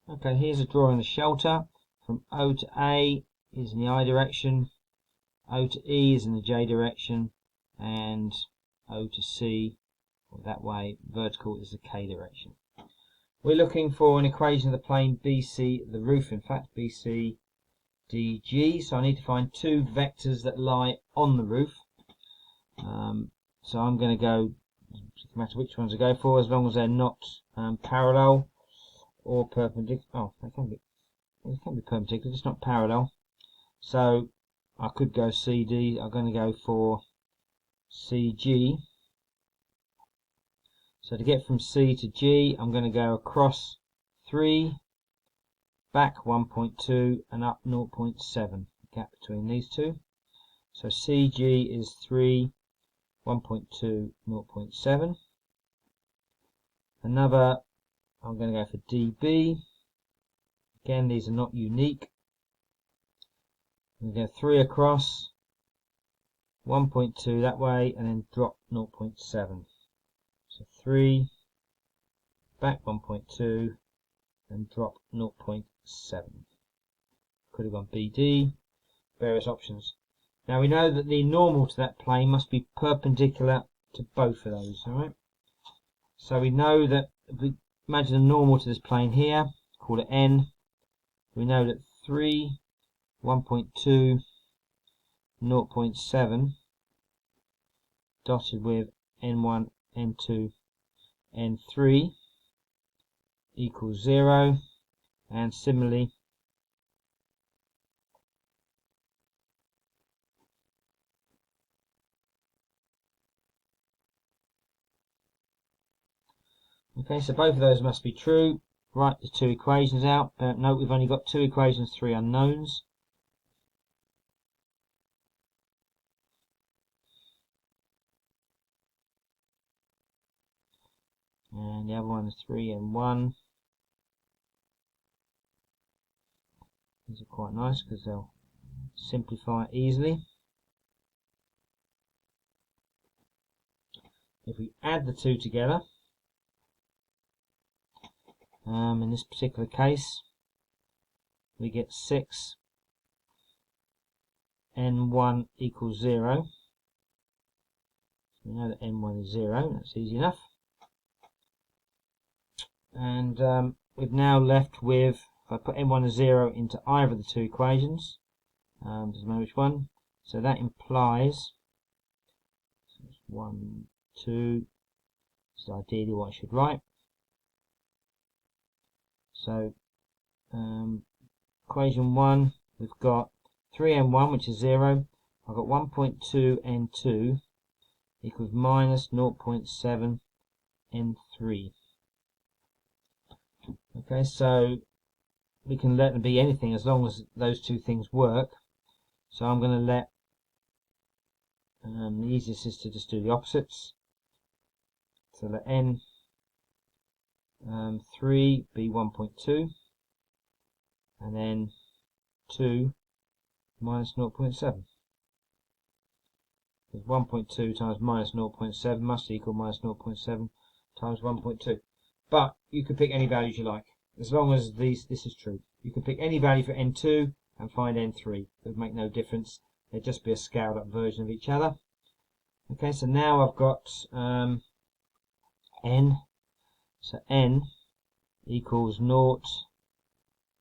Okay, here's a drawing of the shelter. From O to A is in the I direction, O to E is in the J direction, and O to C, or that way, vertical is the K direction. We're looking for an equation of the plane BC, the roof in fact, BC, DG, so I need to find two vectors that lie on the roof. So I'm going to go, no matter which ones I go for, as long as they're not parallel or perpendicular. Oh, they can be perpendicular, just not parallel. So I could go CD. I'm going to go for CG. So to get from C to G, I'm going to go across 3, back 1.2, and up 0.7. Gap between these two. So CG is 3, 1.2, 0.7. Another, I'm going to go for DB. Again, these are not unique. I'm going to go 3 across, 1.2 that way, and then drop 0.7. So 3, back 1.2, and drop 0.7. Could have gone BD, various options. Now we know that the normal to that plane must be perpendicular to both of those, alright? So we know that, if we imagine a normal to this plane here, call it N, we know that 3, 1.2, 0.7, dotted with N1, N2, N3 equals 0, and similarly okay, so both of those must be true. Write the two equations out. Note we've only got two equations, three unknowns. And the other one is 3 and 1. These are quite nice because they'll simplify easily. If we add the two together, in this particular case, we get 6 N1 equals 0. So we know that N1 is 0, that's easy enough. And we've now left with, if I put N1 as 0 into either of the two equations, doesn't matter which one, so that implies 1, 2, this is ideally what I should write. So equation 1, we've got 3n1, which is 0. I've got 1.2n2 equals minus 0.7 n3. Okay, so we can let them be anything as long as those two things work. So I'm going to let, the easiest is to just do the opposites. So let n 3 be 1.2, and then 2 minus 0.7. Because 1.2 times minus 0.7 must equal minus 0.7 times 1.2. But you can pick any values you like, as long as this is true. You can pick any value for n2 and find n3. It would make no difference. They'd just be a scaled up version of each other. Okay, so now I've got n. So n equals 0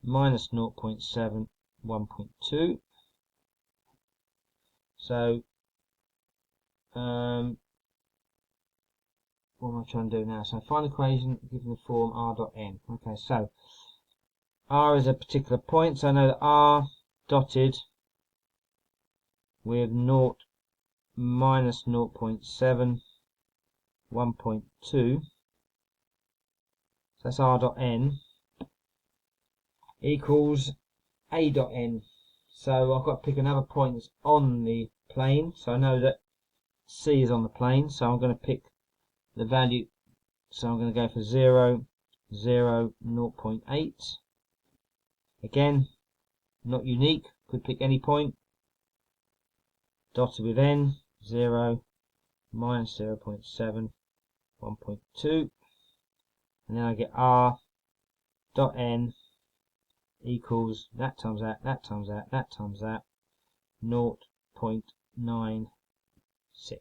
minus 0.7, 1.2. So what am I trying to do now? So I find the equation given the form r dot n. Okay, so r is a particular point, so I know that r dotted with 0 minus 0.7, 1.2. So that's r dot n equals a dot n. So I've got to pick another point that's on the plane. So I know that C is on the plane, so I'm going to pick the value. So I'm going to go for 0, 0, 0.8. Again, not unique, could pick any point. Dotted with n, 0, minus 0.7, 1.2. And then I get r dot n equals that times that, that times that, that times that, 0.96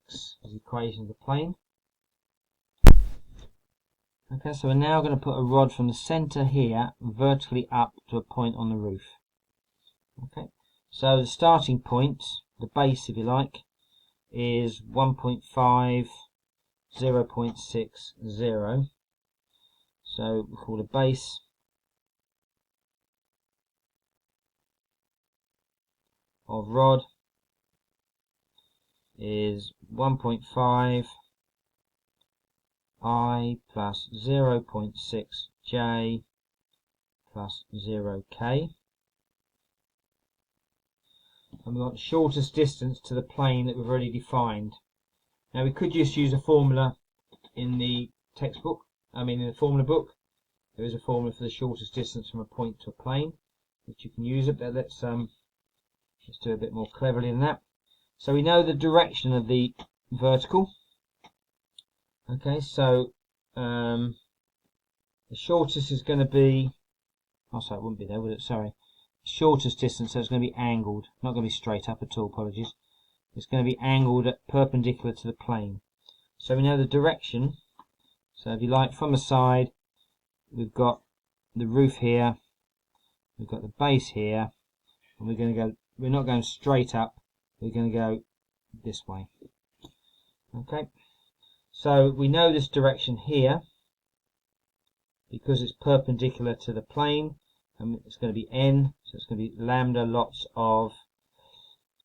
is the equation of the plane. Okay, so we're now going to put a rod from the center here vertically up to a point on the roof. Okay, so the starting point, the base if you like, is 1.5, 0.60. So we call the base of rod is 1.5 I plus 0.6 J plus 0 K. And we want the shortest distance to the plane that we've already defined. Now we could just use a formula in the textbook, in the formula book. There is a formula for the shortest distance from a point to a plane, which you can use it, but let's do a bit more cleverly than that. So we know the direction of the vertical. Okay, so the shortest is going to be, oh sorry, it wouldn't be there, would it? Sorry. Shortest distance, so it's going to be angled, not going to be straight up at all, apologies. It's going to be angled at perpendicular to the plane. So we know the direction. So if you like, from the side, we've got the roof here, we've got the base here, and we're going to go, we're not going straight up, we're going to go this way. Okay, so we know this direction here because it's perpendicular to the plane, and it's going to be n, so it's going to be lambda lots of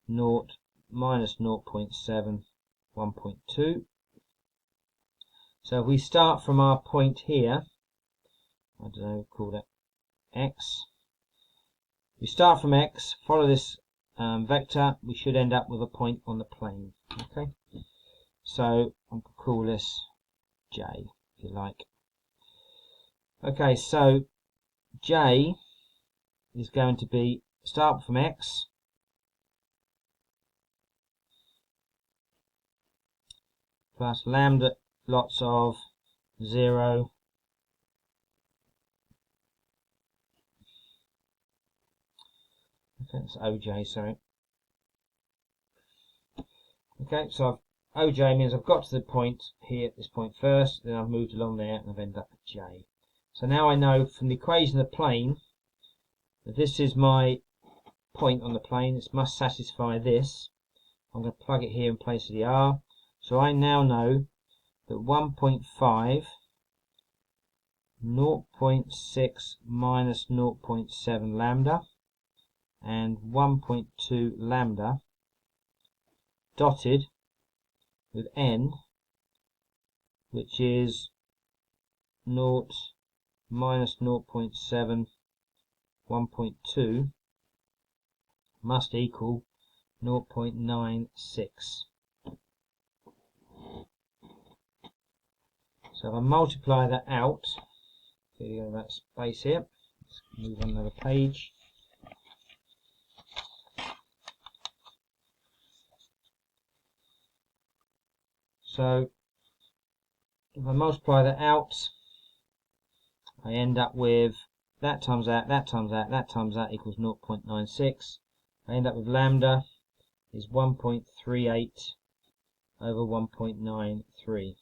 0 minus 0.7, 1.2. So if we start from our point here, I don't know, call that x. We start from x, follow this vector, we should end up with a point on the plane. Okay, so I'm going to call this J, if you like. Okay, so J is going to be, start from x, plus lambda lots of 0 okay, it's OJ, sorry. Okay, so OJ means I've got to the point here, this point first, then I've moved along there and I've ended up at J. So now I know from the equation of the plane that this is my point on the plane. It must satisfy this. I'm going to plug it here in place of the R. So I now know that 1.5, 0.6 minus 0.7 lambda, and 1.2 lambda dotted with n, which is 0 minus 0.7, 1.2, must equal 0.96. So if I multiply that out, getting that space here, let's move on another page. So if I multiply that out, I end up with that times that, that times that, that times that equals 0.96. I end up with lambda is 1.38 over 1.93.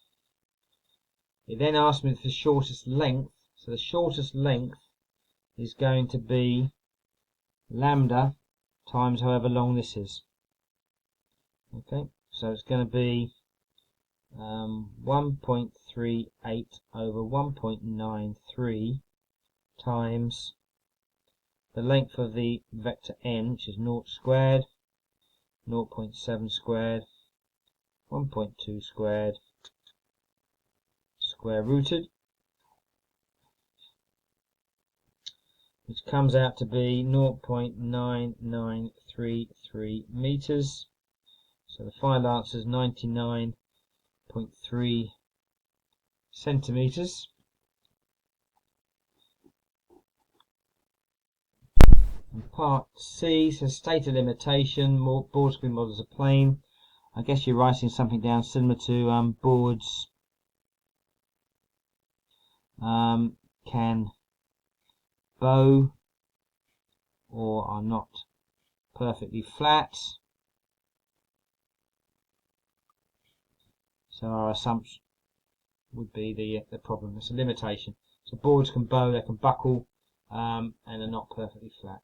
It then asks me for the shortest length. So the shortest length is going to be lambda times however long this is. Okay, so it's going to be 1.38 over 1.93 times the length of the vector n, which is 0 squared, 0.7 squared, 1.2 squared, square rooted, which comes out to be 0.9933 meters. So the final answer is 99.3 centimeters. And part C says state a limitation, board screen models a plane. I guess you're writing something down similar to boards can bow or are not perfectly flat. So our assumption would be the problem. It's a limitation. So boards can bow, they can buckle, and they're not perfectly flat.